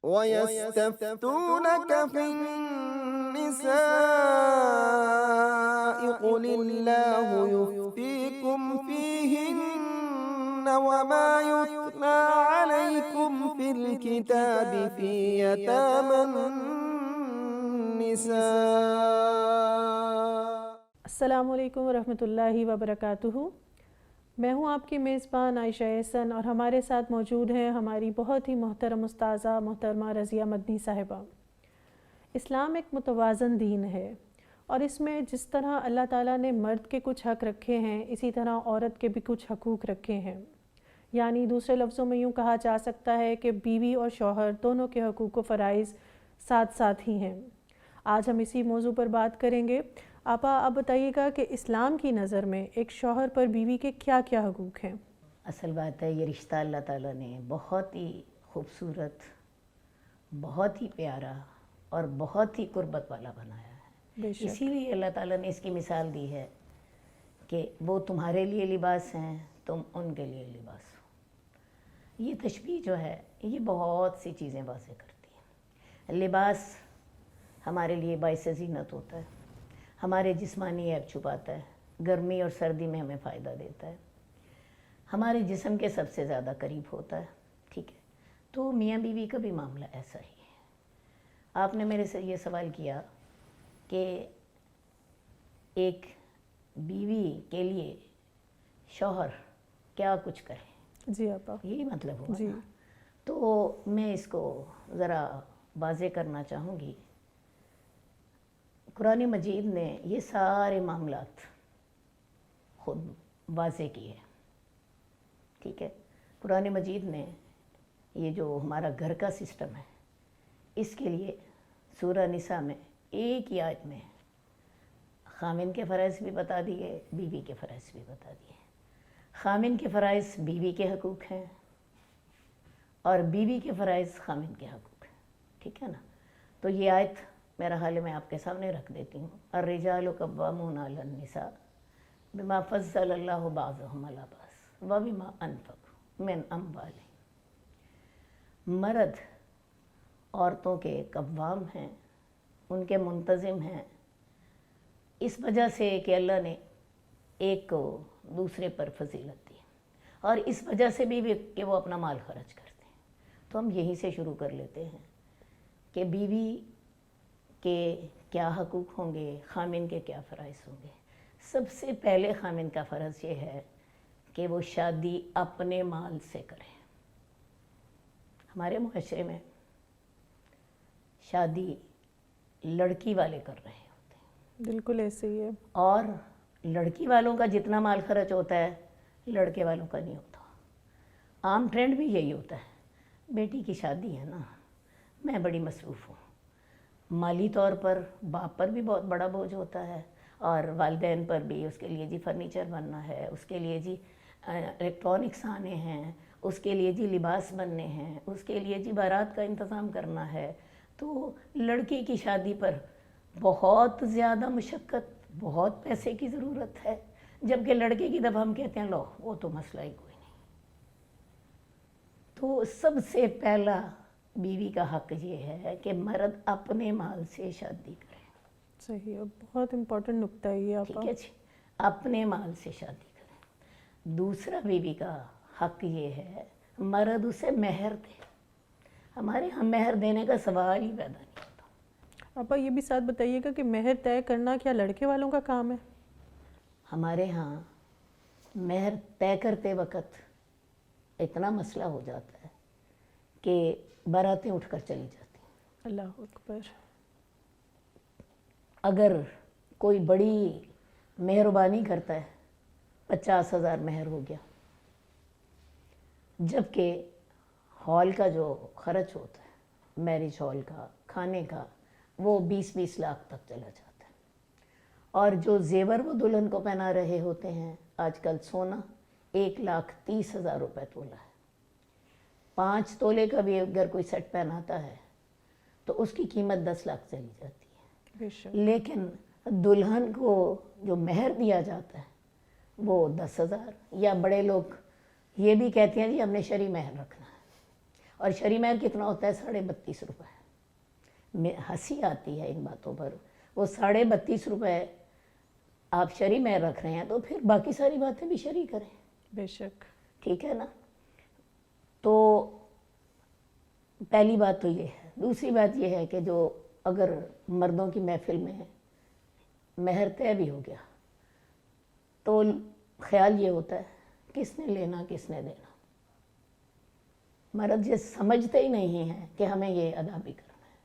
وَيَسْتَفْتُونَكَ فِي النِّسَاءِ قُلِ اللَّهُ يُفْتِيكُمْ فِيهِنَّ وَمَا يُتْلَى عَلَيْكُمْ فِي الْكِتَابِ فِي يَتَامَى النِّسَاءِ۔ السلام علیکم ورحمۃ اللہ وبرکاتہ۔ میں ہوں آپ کی میزبان عائشہ احسن، اور ہمارے ساتھ موجود ہیں ہماری بہت ہی محترم استاذہ محترمہ رضیہ مدنی صاحبہ۔ اسلام ایک متوازن دین ہے، اور اس میں جس طرح اللہ تعالیٰ نے مرد کے کچھ حق رکھے ہیں، اسی طرح عورت کے بھی کچھ حقوق رکھے ہیں۔ یعنی دوسرے لفظوں میں یوں کہا جا سکتا ہے کہ بیوی اور شوہر دونوں کے حقوق و فرائض ساتھ ساتھ ہی ہیں۔ آج ہم اسی موضوع پر بات کریں گے۔ آپا، آپ بتائیے گا کہ اسلام کی نظر میں ایک شوہر پر بیوی کے کیا کیا حقوق ہیں؟ اصل بات ہے، یہ رشتہ اللہ تعالیٰ نے بہت ہی خوبصورت، بہت ہی پیارا اور بہت ہی قربت والا بنایا ہے۔ اسی لیے اللہ تعالیٰ نے اس کی مثال دی ہے کہ وہ تمہارے لیے لباس ہیں، تم ان کے لیے لباس ہو۔ یہ تشبیہ جو ہے یہ بہت سی چیزیں واضح کرتی ہیں۔ لباس ہمارے لیے باعث زینت ہوتا ہے، ہمارے جسمانی عیب چھپاتا ہے، گرمی اور سردی میں ہمیں فائدہ دیتا ہے، ہمارے جسم کے سب سے زیادہ قریب ہوتا ہے، ٹھیک ہے۔ تو میاں بیوی کا بھی معاملہ ایسا ہی ہے۔ آپ نے میرے سے یہ سوال کیا کہ ایک بیوی کے لیے شوہر کیا کچھ کرے۔ جی آپا، یہی مطلب ہوا جی۔ نا؟ تو میں اس کو ذرا واضح کرنا چاہوں گی۔ قرآن مجید نے یہ سارے معاملات خود واضح کیے، ٹھیک ہے۔ قرآن مجید نے یہ جو ہمارا گھر کا سسٹم ہے، اس کے لیے سورہ نساء میں ایک ہی آیت میں خامن کے فرائض بھی بتا دیے، بیوی کے فرائض بھی بتا دیے۔ خامن کے فرائض بیوی کے حقوق ہیں، اور بیوی کے فرائض خامن کے حقوق ہیں، ٹھیک ہے نا۔ تو یہ آیت میرا حال میں آپ کے سامنے رکھ دیتی ہوں۔ الرجال قوامون علی النساء بما فضل اللہ بعضهم علی بعض وبما انفقوا من اموالہم۔ مرد عورتوں کے قوام ہیں، ان کے منتظم ہیں، اس وجہ سے کہ اللہ نے ایک کو دوسرے پر فضیلت دی، اور اس وجہ سے بھی کہ وہ اپنا مال خرچ کرتے ہیں۔ تو ہم یہیں سے شروع کر لیتے ہیں کہ بیوی کے کیا حقوق ہوں گے، خامن کے کیا فرائض ہوں گے۔ سب سے پہلے خامن کا فرض یہ ہے کہ وہ شادی اپنے مال سے کرے۔ ہمارے معاشرے میں شادی لڑکی والے کر رہے ہوتے ہیں، بالکل ایسے ہی ہے۔ اور لڑکی والوں کا جتنا مال خرچ ہوتا ہے لڑکے والوں کا نہیں ہوتا۔ عام ٹرینڈ بھی یہی ہوتا ہے، بیٹی کی شادی ہے نا، میں بڑی مصروف ہوں۔ مالی طور پر باپ پر بھی بہت بڑا بوجھ ہوتا ہے، اور والدین پر بھی۔ اس کے لیے جی فرنیچر بننا ہے، اس کے لیے جی الیکٹرانکس آنے ہیں، اس کے لیے جی لباس بننے ہیں، اس کے لیے جی بارات کا انتظام کرنا ہے۔ تو لڑکی کی شادی پر بہت زیادہ مشقت، بہت پیسے کی ضرورت ہے، جبکہ لڑکے کی طرف ہم کہتے ہیں لو وہ تو مسئلہ ہی کوئی نہیں۔ تو سب سے پہلا بیوی کا حق یہ ہے کہ مرد اپنے مال سے شادی کرے۔ صحیح ہے، بہت امپورٹنٹ نکتہ ہے یہ آپا۔ ٹھیک ہے جی، اپنے مال سے شادی کرے۔ دوسرا بیوی کا حق یہ ہے مرد اسے مہر دے۔ ہمارے ہاں مہر دینے کا سوال ہی پیدا نہیں ہوتا۔ آپا یہ بھی ساتھ بتائیے گا کہ مہر طے کرنا کیا لڑکے والوں کا کام ہے؟ ہمارے ہاں مہر طے کرتے وقت اتنا مسئلہ ہو جاتا ہے کہ باراتیں اٹھ کر چلی جاتی ہیں۔ اللہ اکبر۔ اگر کوئی بڑی مہربانی کرتا ہے 50,000 مہر ہو گیا، جبکہ ہال کا جو خرچ ہوتا ہے، میرج ہال کا، کھانے کا، وہ 20-20 لاکھ تک چلا جاتا ہے۔ اور جو زیور وہ دلہن کو پہنا رہے ہوتے ہیں، آج کل سونا 1,30,000 روپے تولہ ہے۔ 5 تولے کا بھی اگر کوئی سیٹ پہناتا ہے تو اس کی قیمت 10 لاکھ چلی جاتی ہے۔ لیکن دلہن کو جو مہر دیا جاتا ہے وہ 10,000، یا بڑے لوگ یہ بھی کہتے ہیں جی ہم نے شرعی مہر رکھنا ہے۔ اور شرعی مہر کتنا ہوتا ہے؟ 32.5 روپے. ہنسی آتی ہے ان باتوں پر. وہ 32.5 روپے آپ شرعی مہر رکھ رہے ہیں تو پھر باقی ساری باتیں بھی شرعی کریں. بے شک. ٹھیک ہے نا. تو پہلی بات تو یہ ہے. دوسری بات یہ ہے کہ جو اگر مردوں کی محفل میں مہر طے بھی ہو گیا تو خیال یہ ہوتا ہے کس نے لینا کس نے دینا. مرد یہ سمجھتے ہی نہیں ہیں کہ ہمیں یہ ادا بھی کرنا ہے.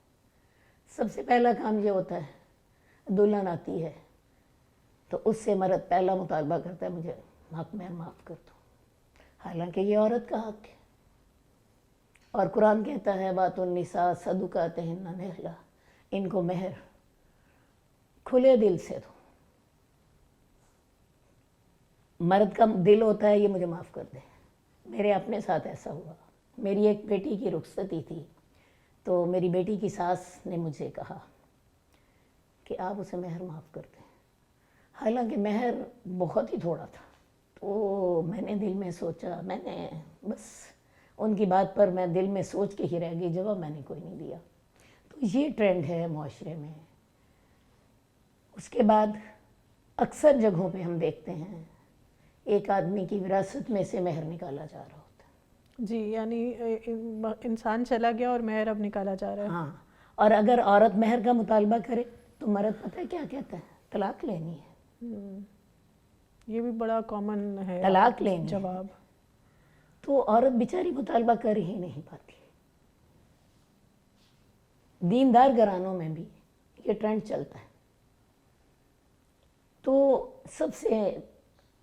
سب سے پہلا کام یہ ہوتا ہے دلہن آتی ہے تو اس سے مرد پہلا مطالبہ کرتا ہے مجھے حق مہر معاف کر دو. حالانکہ یہ عورت کا حق ہے. اور قرآن کہتا ہے بات النساء صدقاتہن نحلہ، ان کو مہر کھلے دل سے دو. مرد کا دل ہوتا ہے یہ مجھے معاف کر دے. میرے اپنے ساتھ ایسا ہوا. میری ایک بیٹی کی رخصتی تھی تو میری بیٹی کی ساس نے مجھ سے کہا کہ آپ اسے مہر معاف کر دیں. حالانکہ مہر بہت ہی تھوڑا تھا. تو میں نے دل میں سوچا، میں نے بس ان کی بات پر میں دل میں سوچ کے ہی رہ گئی، جواب میں نے کوئی نہیں دیا. تو یہ ٹرینڈ ہے معاشرے میں. اس کے بعد اکثر جگہوں پہ ہم دیکھتے ہیں ایک آدمی کی وراثت میں سے مہر نکالا جا رہا ہوتا ہے. جی، یعنی انسان چلا گیا اور مہر اب نکالا جا رہا ہے. ہاں. اور اگر عورت مہر کا مطالبہ کرے تو مرد پتہ ہے کیا کہتا ہے؟ طلاق لینی ہے. یہ بھی بڑا کامن ہے طلاق لینی جواب. تو عورت بیچاری مطالبہ کر ہی نہیں پاتی. دیندار گھرانوں میں بھی یہ ٹرینڈ چلتا ہے. تو سب سے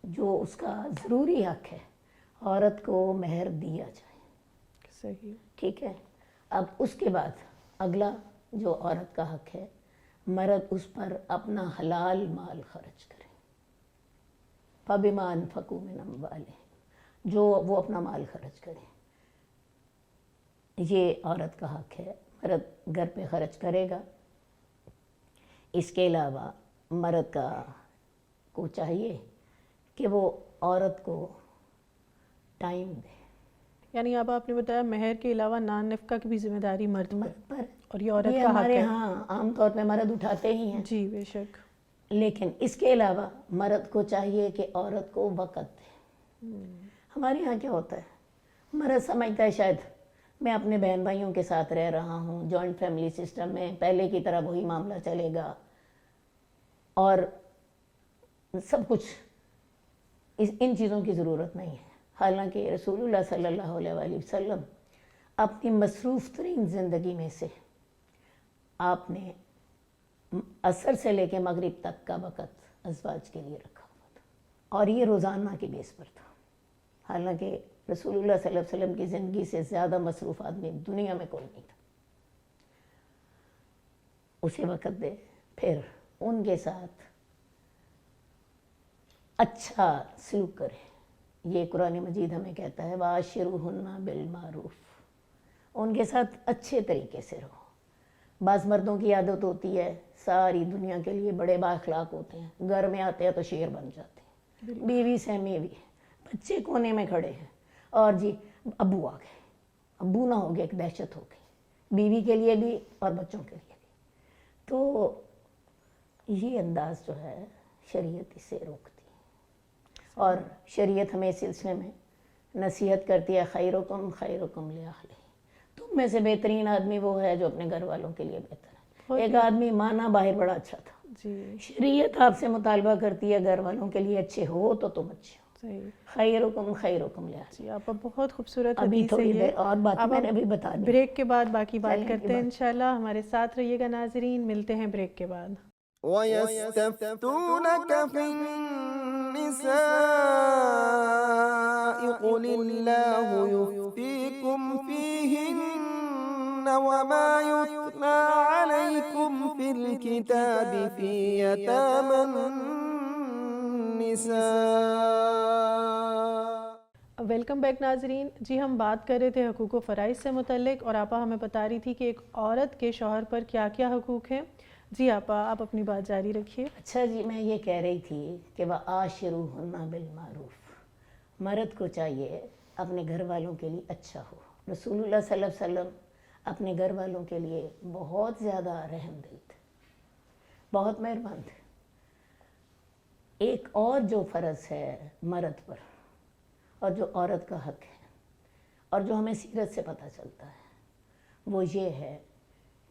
جو اس کا ضروری حق ہے عورت کو مہر دیا جائے. صحیح. ٹھیک ہے. اب اس کے بعد اگلا جو عورت کا حق ہے مرد اس پر اپنا حلال مال خرچ کرے. فَبِمَا أَنفَقُوا مِنْ أَمْوَالِهِمْ، جو وہ اپنا مال خرچ کرے. یہ عورت کا حق ہے. مرد گھر پہ خرچ کرے گا. اس کے علاوہ مرد کو چاہیے کہ وہ عورت کو ٹائم دے. یعنی اب آپ نے بتایا مہر کے علاوہ نان نفقہ کی بھی ذمہ داری مرد پر اور یہ عورت یہ کا حق ہمارے ہے. ہاں عام طور پہ مرد اٹھاتے ہی ہیں. جی بے شک. لیکن اس کے علاوہ مرد کو چاہیے کہ عورت کو وقت دے. ہمارے یہاں کیا ہوتا ہے مرد سمجھتا ہے شاید میں اپنے بہن بھائیوں کے ساتھ رہ رہا ہوں، جوائنٹ فیملی سسٹم میں پہلے کی طرح وہی معاملہ چلے گا اور سب کچھ ان چیزوں کی ضرورت نہیں ہے. حالانکہ رسول اللہ صلی اللہ علیہ وآلہ وسلم اپنی مصروف ترین زندگی میں سے آپ نے عصر سے لے کے مغرب تک کا وقت ازواج کے لیے رکھا ہوا تھا اور یہ روزانہ کے بیس پر تھا. حالانکہ رسول اللہ صلی اللہ علیہ وسلم کی زندگی سے زیادہ مصروف آدمی دنیا میں کوئی نہیں تھا. اسے وقت دے. پھر ان کے ساتھ اچھا سلوک کرے. یہ قرآن مجید ہمیں کہتا ہے وَعَاشِرُوهُنَّ بِالْمَعْرُوفِ، ان کے ساتھ اچھے طریقے سے رہو. بعض مردوں کی عادت ہوتی ہے ساری دنیا کے لیے بڑے بااخلاق ہوتے ہیں، گھر میں آتے ہیں تو شیر بن جاتے ہیں. بیوی سہمی بھی ہے، بچے کونے میں کھڑے ہیں اور جی ابو آ گئے. ابو نہ ہو گئے ایک دہشت ہو گئی بیوی کے لیے بھی اور بچوں کے لیے بھی. تو یہ انداز جو ہے شریعت اسے روکتی ہے. اور شریعت ہمیں اس سلسلے میں نصیحت کرتی ہے خیرکم خیرکم لأہلہ، تم میں سے بہترین آدمی وہ ہے جو اپنے گھر والوں کے لیے بہتر ہے. ایک آدمی مانا باہر بڑا اچھا تھا. جی شریعت آپ سے مطالبہ کرتی ہے گھر والوں کے لیے اچھے ہو تو تم اچھے ہو. صحیح. خیرکم خیرکم لأہلہ. جی آپ بہت خوبصورت ابھی حدیث ہے تھوڑی یہ. دیر اور بات میں نے ابھی بتا دی. بریک کے بعد باقی بات چلیں کرتے ہیں انشاءاللہ. ہمارے ساتھ رہیے گا ناظرین. ملتے ہیں بریک کے بعد. وَيَسْتَفْتُونَكَ فِي النِّسَاءِ قُلِ اللَّهُ يُفْتِيكُمْ فِيهِنَّ وَمَا يُتْلَى عَلَيْكُمْ فِي الْكِتَابِ فِي يَتَامَى النِّسَاءِ. ویلکم بیک ناظرین. جی ہم بات کر رہے تھے حقوق و فرائض سے متعلق اور آپا ہمیں بتا رہی تھی کہ ایک عورت کے شوہر پر کیا کیا حقوق ہیں. جی آپا آپ اپنی بات جاری رکھیے. اچھا جی میں یہ کہہ رہی تھی کہ وَعَاشِرُوهُنَّ بِالْمَعْرُوفِ، مرد کو چاہیے اپنے گھر والوں کے لیے اچھا ہو. رسول اللہ صلی اللہ علیہ وسلم اپنے گھر والوں کے لیے بہت زیادہ رحم دل تھے، بہت مہربان تھے۔ ایک اور جو فرض ہے مرد پر اور جو عورت کا حق ہے اور جو ہمیں سیرت سے پتہ چلتا ہے وہ یہ ہے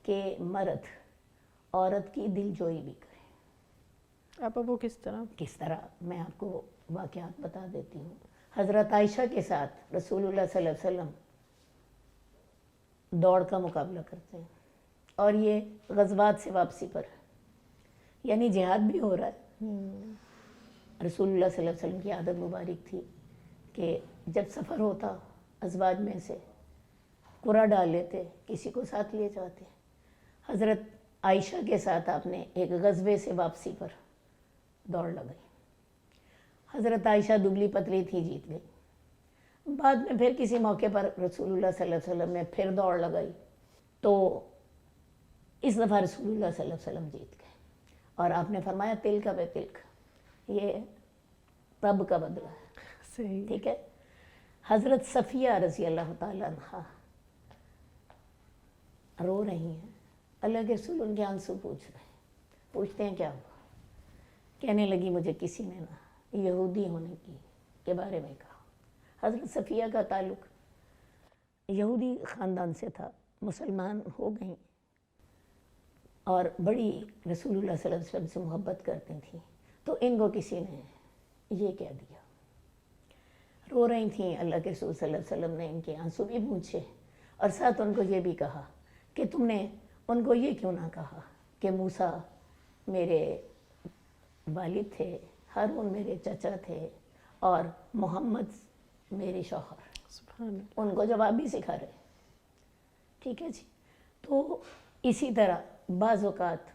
کہ مرد عورت کی دل جوئی بھی کرے۔ اب وہ کس طرح؟ کس طرح میں آپ کو واقعات بتا دیتی ہوں۔ حضرت عائشہ کے ساتھ رسول اللہ صلی اللہ علیہ وسلم دوڑ کا مقابلہ کرتے ہیں، اور یہ غزوات سے واپسی پر ہے، یعنی جہاد بھی ہو رہا ہے۔ رسول اللہ صلی اللہ علیہ وسلم کی عادت مبارک تھی کہ جب سفر ہوتا ازواج میں سے قرعہ ڈال لیتے، کسی کو ساتھ لے جاتے۔ حضرت عائشہ کے ساتھ آپ نے ایک غزوے سے واپسی پر دوڑ لگائی۔ حضرت عائشہ دبلی پتلی تھی، جیت گئی۔ بعد میں پھر کسی موقع پر رسول اللہ صلی اللہ علیہ وسلم نے پھر دوڑ لگائی، تو اس دفعہ رسول اللہ صلی اللہ علیہ وسلم جیت گئے، اور آپ نے فرمایا تل کا بے تل کا، یہ رب کا بدلہ ہے۔ صحیح، ٹھیک ہے۔ حضرت صفیہ رضی اللہ تعالیٰ عنہ رو رہی ہیں، اللہ کے رسول ان کے آنسو پوچھتے ہیں کیا ہوا؟ کہنے لگی مجھے کسی نے نہ یہودی ہونے کے بارے میں کہا۔ حضرت صفیہ کا تعلق یہودی خاندان سے تھا، مسلمان ہو گئیں اور بڑی رسول اللہ صلی اللہ علیہ وسلم سے محبت کرتی تھیں، تو ان کو کسی نے یہ کہہ دیا۔ رو رہی تھیں، اللہ کے رسول صلی اللہ علیہ وسلم نے ان کے آنسو بھی پوچھے، اور ساتھ ان کو یہ بھی کہا کہ تم نے ان کو یہ کیوں نہ کہا کہ موسیٰ میرے والد تھے، ہارون میرے چچا تھے، اور محمد میرے شوہر۔ سبحان اللہ۔ ان کو جواب بھی سکھا رہے۔ ٹھیک ہے جی۔ تو اسی طرح بعض اوقات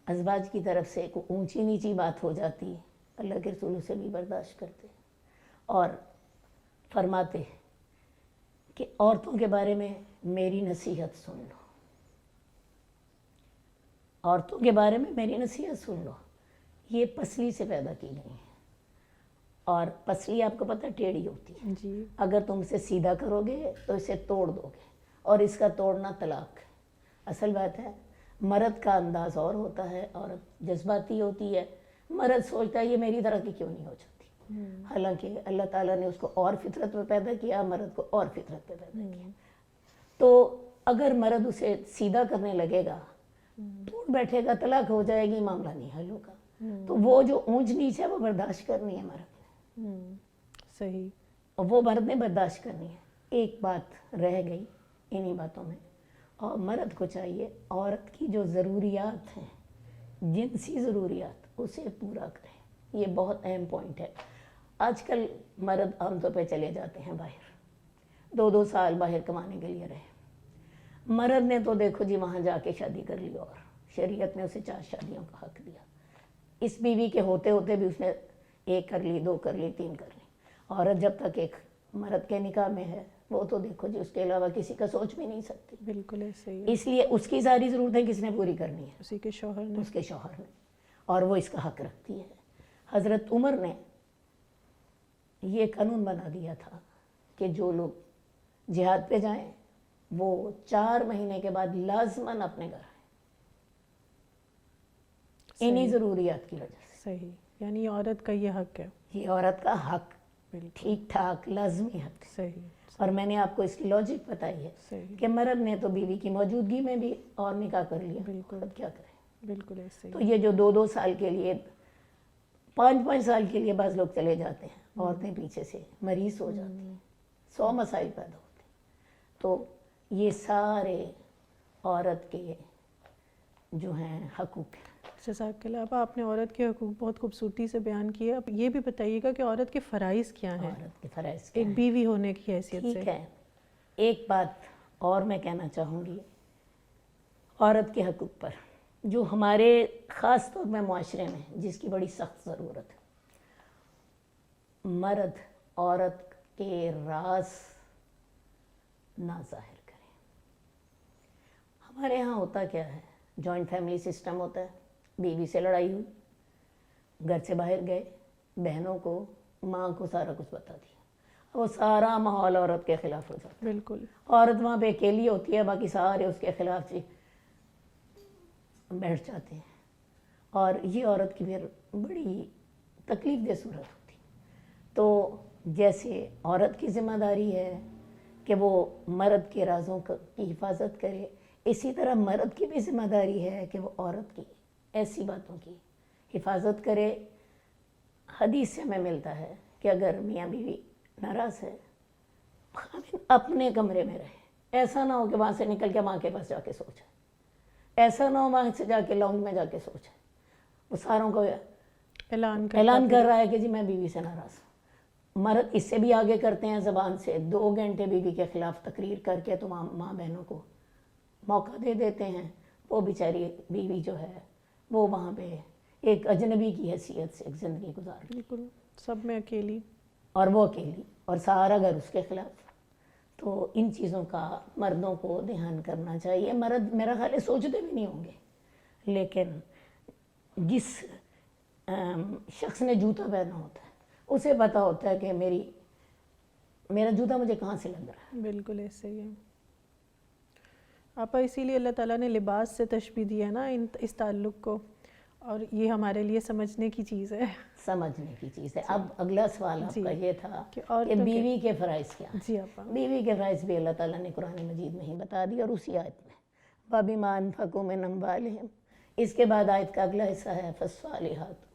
ازواج کی طرف سے کوئی اونچی نیچی بات ہو جاتی، اللہ کے رسول سے بھی برداشت کرتے اور فرماتے کہ عورتوں کے بارے میں میری نصیحت سن لو، عورتوں کے بارے میں میری نصیحت سن لو، یہ پسلی سے پیدا کی گئی ہیں، اور پسلی آپ کو پتہ ٹیڑھی ہوتی ہے، جی، اگر تم اسے سیدھا کرو گے تو اسے توڑ دو گے، اور اس کا توڑنا طلاق ہے۔ اصل بات ہے مرد کا انداز اور ہوتا ہے، عورت جذباتی ہوتی ہے، مرد سوچتا ہے یہ میری طرح کی کیوں نہیں ہو جاتی، حالانکہ اللہ تعالیٰ نے اس کو اور فطرت میں پیدا کیا، مرد کو اور فطرت میں پیدا کیا۔ تو اگر مرد اسے سیدھا کرنے لگے گا، توڑ بیٹھے گا، طلاق ہو جائے گی، معاملہ نہیں حل ہوگا۔ تو وہ جو اونچ نیچ ہے وہ برداشت کرنی ہے مرد نے، صحیح، اور وہ مرد نے برداشت کرنی ہے۔ ایک بات رہ گئی انہی باتوں میں، اور مرد کو چاہیے عورت کی جو ضروریات ہیں، جنسی ضروریات، اسے پورا کرے۔ یہ بہت اہم پوائنٹ ہے۔ آج کل مرد عام طور پہ چلے جاتے ہیں باہر، 2 سال باہر کمانے کے لیے رہے، مرد نے تو دیکھو جی وہاں جا کے شادی کر لی، اور شریعت نے اسے 4 شادیوں کا حق دیا۔ اس بیوی کے ہوتے ہوتے بھی اس نے 1 کر لی، 2 کر لی، 3 کر لی۔ عورت جب تک ایک مرد کے نکاح میں ہے، وہ تو دیکھو جی اس کے علاوہ کسی کا سوچ بھی نہیں سکتی۔ بالکل ایسے ہی ہے، اس لیے اس کی ساری ضرورتیں کس نے پوری کرنی ہے؟ اسی کے شوہر نے۔ اس کے شوہر نے، اور وہ اس کا حق رکھتی ہے۔ حضرت عمر نے یہ قانون بنا دیا تھا کہ جو لوگ جہاد پہ جائیں وہ 4 مہینے کے بعد لازماً اپنے گھر آئیں، انہی ضروریات کی وجہ سے۔ صحیح، یعنی عورت کا یہ حق ہے۔ یہ عورت کا حق، بالکل ٹھیک ٹھاک لازمی حق ہے۔ صحیح، اور میں نے آپ کو اس کی لاجک بتائی ہے صحیح، کہ مرد نے تو بیوی کی موجودگی میں بھی اور نکاح کر لیا، بالکل۔ عورت کیا کرے؟ بالکل ایسے تو ہی، یہ جو 2 سال کے لیے، 5 سال کے لیے بعض لوگ چلے جاتے ہیں، عورتیں پیچھے سے مریض ہو جاتی ہیں، 100 مسائل پیدا ہوتے ہیں۔ تو یہ سارے عورت کے جو ہیں حقوق ہیں۔ جزاک اللہ۔ اب آپ نے عورت کے حقوق بہت خوبصورتی سے بیان کیے، اب یہ بھی بتائیے گا کہ عورت کے فرائض کیا ہیں عورت کے فرائض کیا ایک ہیں؟ بیوی ہونے کی حیثیت سے؟ ٹھیک ہے، ایک بات اور میں کہنا چاہوں گی عورت کے حقوق پر، جو ہمارے خاص طور میں معاشرے میں جس کی بڑی سخت ضرورت ہے۔ مرد عورت کے راز نہ ظاہر کریں۔ ہمارے ہاں ہوتا کیا ہے، جوائنٹ فیملی سسٹم ہوتا ہے، بیوی سے لڑائی ہوئی، گھر سے باہر گئے، بہنوں کو، ماں کو سارا کچھ بتا دیا، وہ سارا ماحول عورت کے خلاف ہو جاتا ہے. بالکل. عورت وہاں پہ اکیلی ہوتی ہے, باقی سارے اس کے خلاف جی بیٹھ جاتے ہیں, اور یہ عورت کی پھر بڑی تکلیف دہ صورت ہوتی. تو جیسے عورت کی ذمہ داری ہے کہ وہ مرد کے رازوں کی حفاظت کرے, اسی طرح مرد کی بھی ذمہ داری ہے کہ وہ عورت کی ایسی باتوں کی حفاظت کرے. حدیث سے ہمیں ملتا ہے کہ اگر میاں بیوی ناراض ہے, اپنے کمرے میں رہے. ایسا نہ ہو کہ وہاں سے نکل کے ماں کے پاس جا کے سو جائے, ایسا نہ ہو وہاں سے جا کے لاؤنج میں جا کے سو جائے. وہ ساروں کو اعلان کر رہا ہے کہ جی میں بیوی سے ناراض ہوں. مرد اس سے بھی آگے کرتے ہیں, زبان سے 2 گھنٹے بیوی کے خلاف تقریر کر کے تو ماں بہنوں کو موقع دے دیتے ہیں. وہ بیچاری بیوی جو ہے وہ وہاں پہ ایک اجنبی کی حیثیت سے ایک زندگی گزار رہی, بالکل سب میں اکیلی, اور وہ اکیلی, اور سارا گھر اس کے خلاف. تو ان چیزوں کا مردوں کو دھیان کرنا چاہیے. مرد میرا خیال ہے سوچتے بھی نہیں ہوں گے, لیکن جس شخص نے جوتا پہنا ہوتا ہے اسے پتا ہوتا ہے کہ میرا جوتا مجھے کہاں سے لگ رہا ہے. بالکل ایسے ہی ہے آپا. اسی لیے اللہ تعالیٰ نے لباس سے تشبیہ دیا ہے نا اس تعلق کو, اور یہ ہمارے لیے سمجھنے کی چیز ہے. سمجھنے کی چیز ہے. اب اگلا سوال آپ کا یہ تھا کہ بیوی کے فرائض کیا ہیں. جی آپا. بیوی کے فرائض بھی اللہ تعالیٰ نے قرآن مجید میں ہی بتا دی, اور اسی آیت میں وَبِمَا أَنفَقُوا مِنْ أَمْوَالِهِمْ. اس کے بعد آیت کا اگلا حصہ ہے فَالصَّالِحَاتُ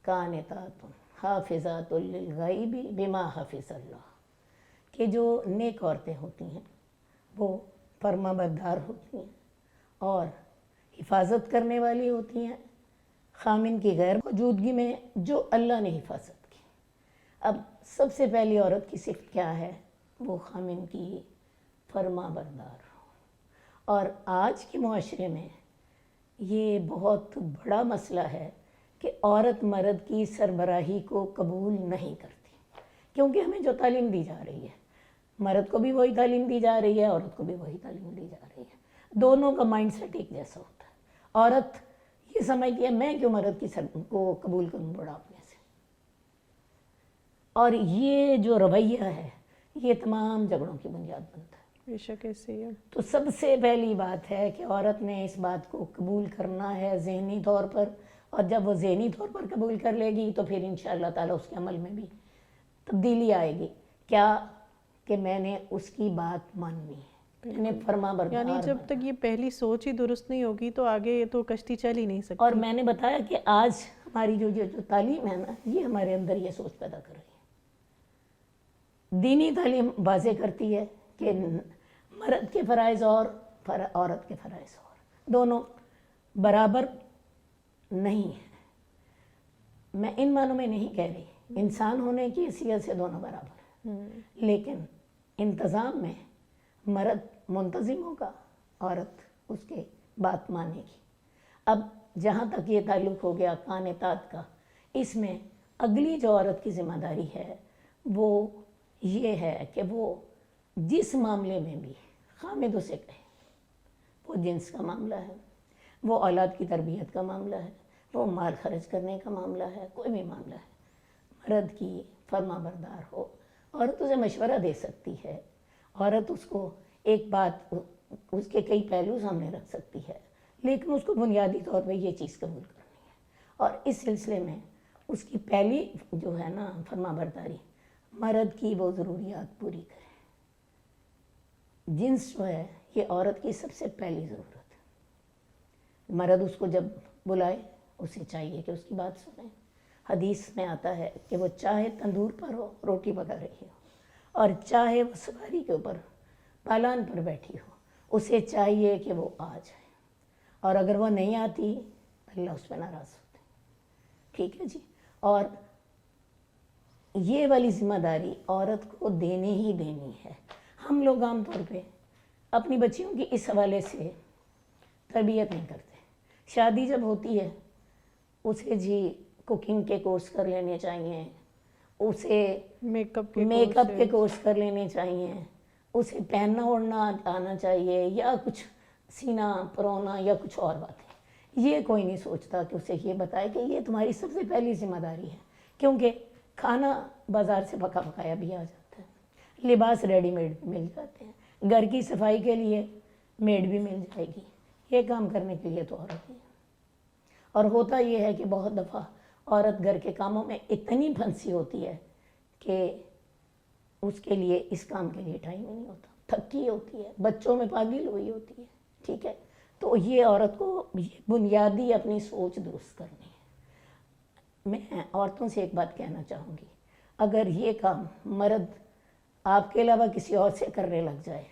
قَانِتَاتٌ حَافِظَاتٌ لِلْغَيْبِ بِمَا حَفِظَ اللَّهُ. کہ جو نیک عورتیں ہوتی ہیں وہ فرما بردار ہوتی ہیں اور حفاظت کرنے والی ہوتی ہیں خامن کی غیر موجودگی میں جو اللہ نے حفاظت کی. اب سب سے پہلی عورت کی صفت کیا ہے؟ وہ خامن کی فرما بردار ہو. اور آج کے معاشرے میں یہ بہت بڑا مسئلہ ہے کہ عورت مرد کی سربراہی کو قبول نہیں کرتی, کیونکہ ہمیں جو تعلیم دی جا رہی ہے مرد کو بھی وہی تعلیم دی جا رہی ہے, عورت کو بھی وہی تعلیم دی جا رہی ہے. دونوں کا مائنڈ سیٹ ایک جیسا ہوتا ہے. عورت یہ سمجھتی ہے میں کیوں مرد کی کو قبول کروں بڑھاپے سے, اور یہ جو رویہ ہے یہ تمام جھگڑوں کی بنیاد بنتا ہے. بے شک ایسے ہی ہے. تو سب سے پہلی بات ہے کہ عورت نے اس بات کو قبول کرنا ہے ذہنی طور پر, اور جب وہ ذہنی طور پر قبول کر لے گی تو پھر انشاءاللہ تعالیٰ اس کے عمل میں بھی تبدیلی آئے گی. کیا کہ میں نے اس کی بات ماننی ہے, میں نے فرما بردار. یعنی جب تک یہ پہلی سوچ ہی درست نہیں ہوگی تو آگے تو کشتی چل ہی نہیں سکتی. اور میں نے بتایا کہ آج ہماری جو تعلیم ہے نا, یہ ہمارے اندر یہ سوچ پیدا کر رہی ہے. دینی تعلیم واضح کرتی ہے کہ مرد کے فرائض اور عورت کے فرائض اور دونوں برابر نہیں ہیں. میں ان معنوں میں نہیں کہہ رہی, انسان ہونے کی حیثیت سے دونوں برابر ہیں, لیکن انتظام میں مرد منتظم ہوگا, عورت اس کے بات مانے گی. اب جہاں تک یہ تعلق ہو گیا قانتات کا, اس میں اگلی جو عورت کی ذمہ داری ہے وہ یہ ہے کہ وہ جس معاملے میں بھی خامد اسے کہے, وہ جنس کا معاملہ ہے, وہ اولاد کی تربیت کا معاملہ ہے, وہ مال خرچ کرنے کا معاملہ ہے, کوئی بھی معاملہ ہے, مرد کی فرما بردار ہو. عورت اسے مشورہ دے سکتی ہے, عورت اس کو ایک بات اس کے کئی پہلو سامنے رکھ سکتی ہے, لیکن اس کو بنیادی طور پہ یہ چیز قبول کرنی ہے. اور اس سلسلے میں اس کی پہلی جو ہے نا فرما برداری, مرد کی وہ ضروریات پوری کرے. جنس جو ہے یہ عورت کی سب سے پہلی ضرورت ہے. مرد اس کو جب بلائے اسے چاہیے کہ اس کی بات سنیں. حدیث میں آتا ہے کہ وہ چاہے تندور پر ہو روٹی پکا رہی ہو, اور چاہے وہ سواری کے اوپر پالان پر بیٹھی ہو, اسے چاہیے کہ وہ آ جائے, اور اگر وہ نہیں آتی اللہ اس پہ ناراض ہوتے ہیں. ٹھیک ہے جی. اور یہ والی ذمہ داری عورت کو دینی ہی دینی ہے. ہم لوگ عام طور پہ اپنی بچیوں کی اس حوالے سے تربیت نہیں کرتے. شادی جب ہوتی ہے اسے جی کوکنگ کے کورس کر لینے چاہیے, اسے میک اپ کے کورس کر لینے چاہیے, اسے پہننا اوڑھنا آنا چاہیے, یا کچھ سینا پرونا یا کچھ اور باتیں. یہ کوئی نہیں سوچتا کہ اسے یہ بتائے کہ یہ تمہاری سب سے پہلی ذمہ داری ہے, کیونکہ کھانا بازار سے پکا پکایا بھی آ جاتا ہے، لباس ریڈی میڈ بھی مل جاتے ہیں، گھر کی صفائی کے لیے میڈ بھی مل جائے گی، یہ کام کرنے کے لیے تو عورت ہی ہے۔ اور ہوتا یہ ہے کہ بہت دفعہ عورت گھر کے کاموں میں اتنی پھنسی ہوتی ہے کہ اس کے لیے اس کام کے لیے ٹائم ہی نہیں ہوتا، تھکی ہوتی ہے، بچوں میں پاگل ہوئی ہوتی ہے، ٹھیک ہے۔ تو یہ عورت کو یہ بنیادی اپنی سوچ درست کرنی ہے۔ میں عورتوں سے ایک بات کہنا چاہوں گی، اگر یہ کام مرد آپ کے علاوہ کسی اور سے کرنے لگ جائے،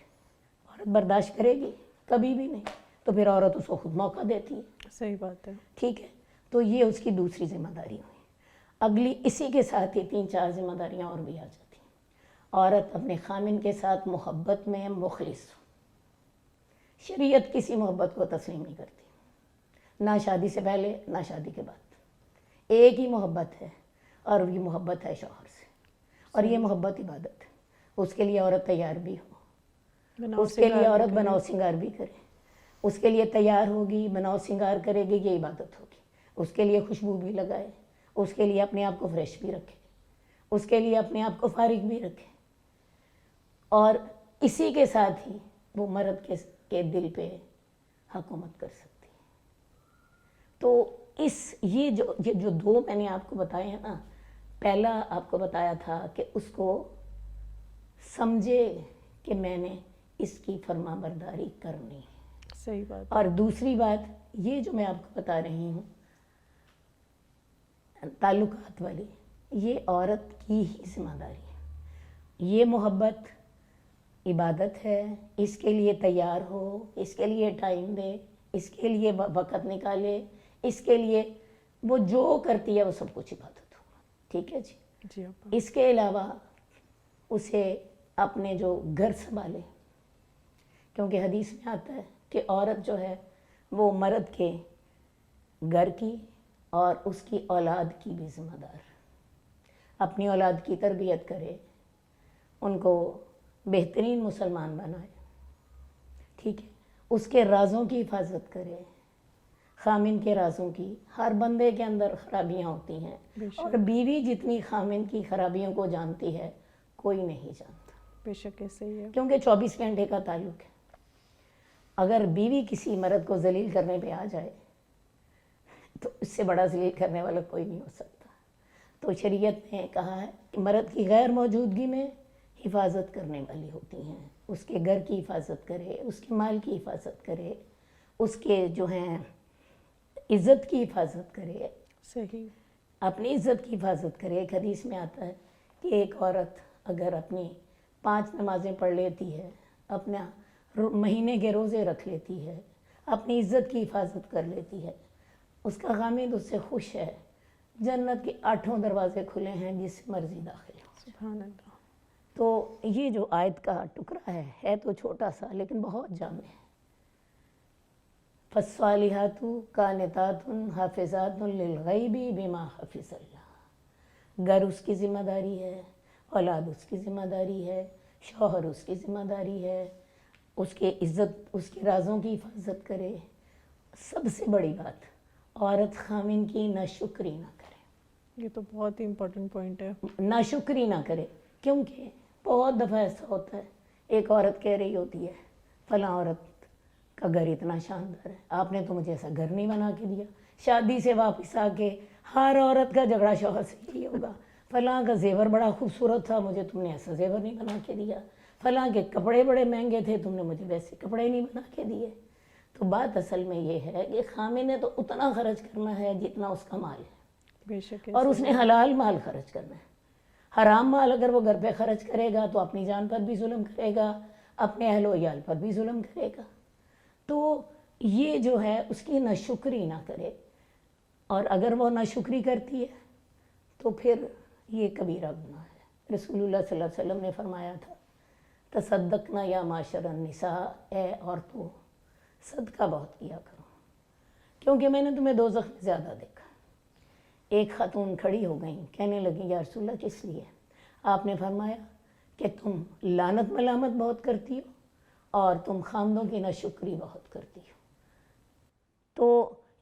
عورت برداشت کرے گی؟ کبھی بھی نہیں۔ تو پھر عورت اس کو خود موقع دیتی ہے، صحیح بات ہے، ٹھیک ہے۔ تو یہ اس کی دوسری ذمہ داری ہوئی۔ اگلی اسی کے ساتھ ہی 3-4 ذمہ داریاں اور بھی آ جاتی ہیں۔ عورت اپنے خامن کے ساتھ محبت میں مخلص ہو۔ شریعت کسی محبت کو تسلیم نہیں کرتی، نہ شادی سے پہلے نہ شادی کے بعد۔ ایک ہی محبت ہے، اور یہ محبت ہے شوہر سے، اور یہ محبت عبادت ہے۔ اس کے لیے عورت تیار بھی ہو، اس کے لیے عورت بناؤ سنگار بھی کرے، اس کے لیے تیار ہوگی، بناؤ سنگار کرے گی، یہ عبادت ہوگی۔ اس کے لیے خوشبو بھی لگائے، اس کے لیے اپنے آپ کو فریش بھی رکھے، اس کے لیے اپنے آپ کو فارغ بھی رکھے، اور اسی کے ساتھ ہی وہ مرد کے دل پہ حکومت کر سکتی ہے۔ تو یہ جو 2 میں نے آپ کو بتائے ہیں نا، پہلا آپ کو بتایا تھا کہ اس کو سمجھے کہ میں نے اس کی فرما برداری کرنی ہے، صحیح بات، اور دوسری بات یہ جو میں آپ کو بتا رہی ہوں تعلقات والی، یہ عورت کی ہی ذمہ داری ہے۔ یہ محبت عبادت ہے، اس کے لیے تیار ہو، اس کے لیے ٹائم دے، اس کے لیے وقت نکالے، اس کے لیے وہ جو کرتی ہے وہ سب کچھ عبادت ہو، ٹھیک ہے جی۔ جی ابا، اس کے علاوہ اسے اپنے جو گھر سنبھالے، کیونکہ حدیث میں آتا ہے کہ عورت جو ہے وہ مرد کے گھر کی اور اس کی اولاد کی بھی ذمہ دار، اپنی اولاد کی تربیت کرے، ان کو بہترین مسلمان بنائے، ٹھیک ہے، اس کے رازوں کی حفاظت کرے، خامن کے رازوں کی۔ ہر بندے کے اندر خرابیاں ہوتی ہیں، اور بیوی جتنی خامن کی خرابیوں کو جانتی ہے کوئی نہیں جانتا، بے شک صحیح ہے، کیونکہ 24 گھنٹے کا تعلق ہے۔ اگر بیوی کسی مرد کو ذلیل کرنے پہ آ جائے تو اس سے بڑا ذلیل کرنے والا کوئی نہیں ہو سکتا۔ تو شریعت نے کہا ہے کہ مرد کی غیر موجودگی میں حفاظت کرنے والی ہوتی ہیں، اس کے گھر کی حفاظت کرے، اس کے مال کی حفاظت کرے، اس کے جو ہیں عزت کی حفاظت کرے، صحیح، اپنی عزت کی حفاظت کرے۔ ایک حدیث میں آتا ہے کہ ایک عورت اگر اپنی 5 نمازیں پڑھ لیتی ہے، اپنا مہینے کے روزے رکھ لیتی ہے، اپنی عزت کی حفاظت کر لیتی ہے، اس کا خامد اس سے خوش ہے، جنت کے 8 دروازے کھلے ہیں، جس سے مرضی داخل ہو۔ سبحان اللہ، تو یہ جو آیت کا ٹکڑا ہے تو چھوٹا سا لیکن بہت جامع ہے۔ فالصالحات قانتات حافظات للغیب بما حفظ اللہ۔ گھر اس کی ذمہ داری ہے، اولاد اس کی ذمہ داری ہے، شوہر اس کی ذمہ داری ہے، اس کے عزت، اس کے رازوں کی حفاظت کرے۔ سب سے بڑی بات، عورت خامن کی ناشکری نہ کرے، یہ تو بہت ہی امپورٹنٹ پوائنٹ ہے، ناشکری نہ کرے، کیونکہ بہت دفعہ ایسا ہوتا ہے، ایک عورت کہہ رہی ہوتی ہے فلاں عورت کا گھر اتنا شاندار ہے، آپ نے تو مجھے ایسا گھر نہیں بنا کے دیا۔ شادی سے واپس آ کے ہر عورت کا جھگڑا شوہر سے یہی ہوگا، فلاں کا زیور بڑا خوبصورت تھا، مجھے تم نے ایسا زیور نہیں بنا کے دیا، فلاں کے کپڑے بڑے مہنگے تھے، تم نے مجھے ویسے کپڑے نہیں بنا کے دیے۔ تو بات اصل میں یہ ہے کہ خامن نے تو اتنا خرچ کرنا ہے جتنا اس کا مال ہے، بے شک، اور اس نے حلال مال خرچ کرنا ہے۔ حرام مال اگر وہ گھر پہ خرچ کرے گا تو اپنی جان پر بھی ظلم کرے گا، اپنے اہل و عیال پر بھی ظلم کرے گا۔ تو یہ جو ہے اس کی ناشکری نہ کرے، اور اگر وہ ناشکری کرتی ہے تو پھر یہ کبیرہ گناہ ہے۔ رسول اللہ صلی اللہ علیہ وسلم نے فرمایا تھا تصدقنا یا معاشر النساء، اے عورتوں صدقہ بہت کیا کرو، کیونکہ میں نے تمہیں دوزخ میں زیادہ دیکھا۔ ایک خاتون کھڑی ہو گئیں، کہنے لگیں یا رسول اللہ کس لیے؟ آپ نے فرمایا کہ تم لعنت ملامت بہت کرتی ہو، اور تم خامدوں کی ناشکری بہت کرتی ہو۔ تو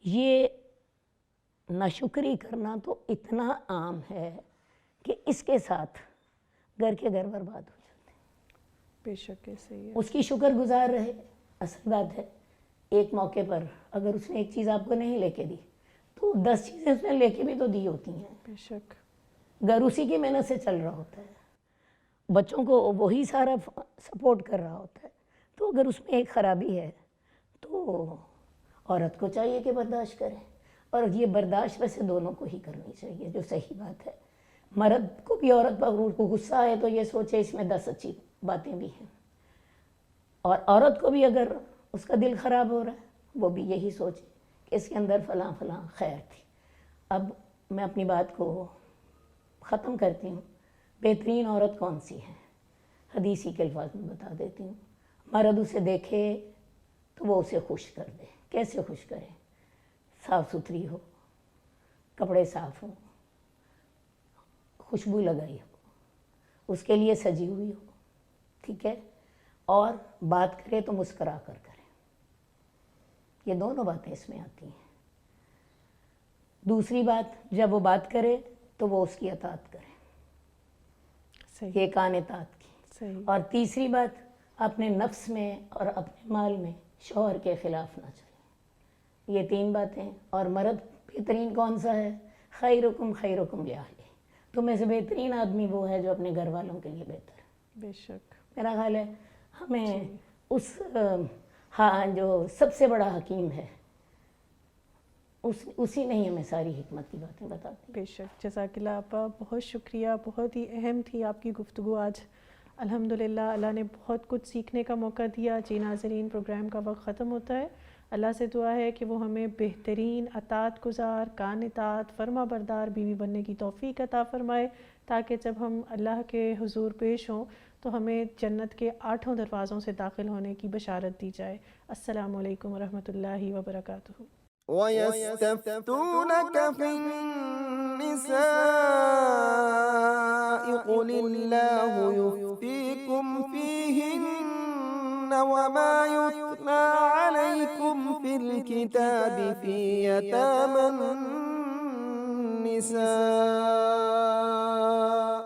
یہ ناشکری کرنا تو اتنا عام ہے کہ اس کے ساتھ گھر کے گھر برباد ہو جاتے ہیں۔ بے شک ایسے ہی ہے۔ اس کی شکر گزار رہے، اصل بات ہے ایک موقع پر اگر اس نے ایک چیز آپ کو نہیں لے کے دی تو 10 چیزیں اس نے لے کے بھی تو دی ہوتی ہیں۔ بے شک گھر اسی کی محنت سے چل رہا ہوتا ہے، بچوں کو وہی سارا سپورٹ کر رہا ہوتا ہے، تو اگر اس میں ایک خرابی ہے تو عورت کو چاہیے کہ برداشت کرے، اور یہ برداشت ویسے دونوں کو ہی کرنی چاہیے، جو صحیح بات ہے۔ مرد کو بھی عورت پر کو غصہ آئے تو یہ سوچے اس میں 10 اچھی باتیں بھی ہیں، اور عورت کو بھی اگر اس کا دل خراب ہو رہا ہے وہ بھی یہی سوچے کہ اس کے اندر فلاں فلاں خیر تھی۔ اب میں اپنی بات کو ختم کرتی ہوں۔ بہترین عورت کون سی ہے؟ حدیثی کے الفاظ میں بتا دیتی ہوں۔ مرد اسے دیکھے تو وہ اسے خوش کر دے۔ کیسے خوش کرے؟ صاف ستھری ہو، کپڑے صاف ہوں، خوشبو لگائی ہو، اس کے لیے سجی ہوئی ہو، ٹھیک ہے، اور بات کرے تو مسکرا کر کرے۔ یہ دونوں باتیں اس میں آتی ہیں۔ دوسری بات، جب وہ بات کرے تو وہ اس کی اطاعت کرے، صحیح یہ کان اطاعت کی۔ صحیح اور تیسری بات، اپنے نفس میں اور اپنے مال میں شوہر کے خلاف نہ چلے۔ یہ 3 باتیں۔ اور مرد بہترین کون سا ہے؟ خیرکم خیرکم لأہلہ، تم میں سے بہترین آدمی وہ ہے جو اپنے گھر والوں کے لیے بہتر ہے۔ بے شک میرا خیال ہے ہمیں اس ہاں جو سب سے بڑا حکیم ہے اسی نے ہی ہمیں ساری حکمت کی باتیں بتاتی۔ بے شک جزاک اللہ آپا، بہت شکریہ، بہت ہی اہم تھی آپ کی گفتگو آج۔ الحمدللہ اللہ نے بہت کچھ سیکھنے کا موقع دیا۔ جی ناظرین، پروگرام کا وقت ختم ہوتا ہے۔ اللہ سے دعا ہے کہ وہ ہمیں بہترین اطاعت گزار، کان اطاعت، فرما بردار بیوی بننے کی توفیق عطا فرمائے، تاکہ جب ہم اللہ کے حضور پیش ہوں تو ہمیں جنت کے 8 دروازوں سے داخل ہونے کی بشارت دی جائے۔ السلام علیکم ورحمۃ اللہ وبرکاتہ۔ وَيَسْتَفْتُونَكَ فِي النِّسَاءِ قُلِ اللَّهُ يُفْتِيكُمْ فِيهِنَّ وَمَا يُتْلَى عَلَيْكُمْ فِي الْكِتَابِ فِي يَتَامَى النِّسَاءِ